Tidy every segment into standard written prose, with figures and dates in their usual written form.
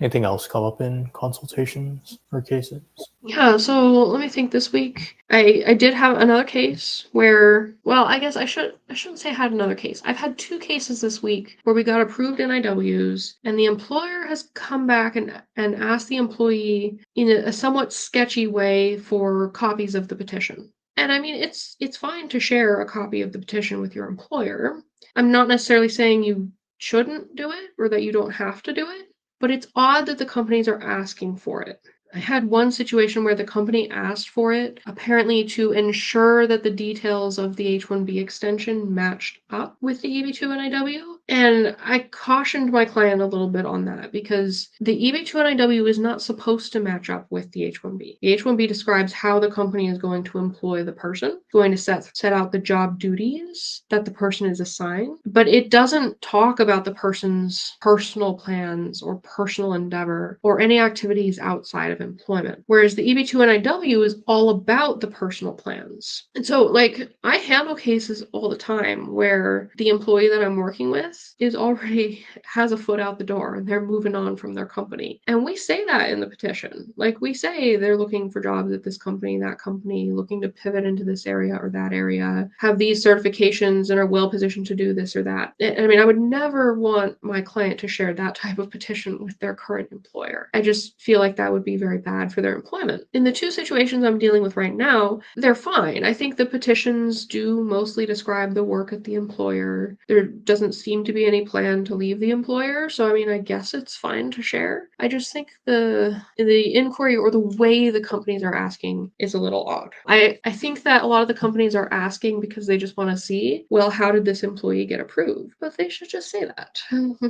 Anything else come up in consultations or cases? Yeah, so let me think. This week I did have another case where, well, I guess I shouldn't say I had another case. I've had two cases this week where we got approved NIWs and the employer has come back and asked the employee in a somewhat sketchy way for copies of the petition. And I mean, it's fine to share a copy of the petition with your employer. I'm not necessarily saying you shouldn't do it or that you don't have to do it, but it's odd that the companies are asking for it. I had one situation where the company asked for it, apparently to ensure that the details of the H-1B extension matched up with the EB-2 NIW. And I cautioned my client a little bit on that because the EB-2 NIW is not supposed to match up with the H-1B. The H-1B describes how the company is going to employ the person, going to set out the job duties that the person is assigned, but it doesn't talk about the person's personal plans or personal endeavor or any activities outside of employment. Whereas the EB-2 NIW is all about the personal plans. And so, like, I handle cases all the time where the employee that I'm working with is already has a foot out the door and they're moving on from their company. And we say that in the petition. Like, we say they're looking for jobs at this company, that company, looking to pivot into this area or that area, have these certifications and are well positioned to do this or that. I mean, I would never want my client to share that type of petition with their current employer. I just feel like that would be very bad for their employment. In the two situations I'm dealing with right now, they're fine. I think the petitions do mostly describe the work at the employer. There doesn't seem to be any plan to leave the employer, so I mean, I guess it's fine to share. I just think the inquiry or the way the companies are asking is a little odd. I think that a lot of the companies are asking because they just want to see, well, how did this employee get approved? But they should just say that.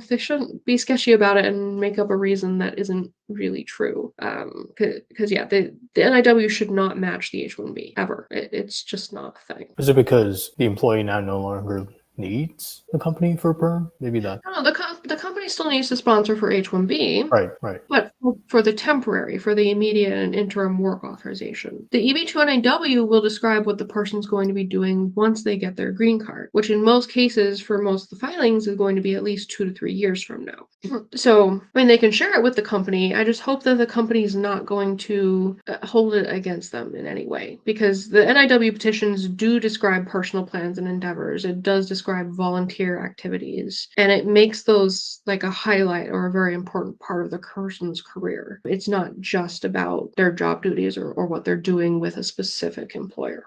They shouldn't be sketchy about it and make up a reason that isn't really true. Because yeah, the NIW should not match the H-1B ever. It's just not a thing. Is it because the employee now no longer needs the company for perm? Maybe that. No, the company still needs to sponsor for H-1B. Right. But for the temporary, for the immediate and interim work authorization. The EB-2 NIW will describe what the person's going to be doing once they get their green card, which in most cases, for most of the filings, is going to be at least 2 to 3 years from now. So, I mean, they can share it with the company. I just hope that the company is not going to hold it against them in any way, because the NIW petitions do describe personal plans and endeavors. It does describe volunteer activities, and it makes those like a highlight or a very important part of the person's career. It's not just about their job duties or what they're doing with a specific employer.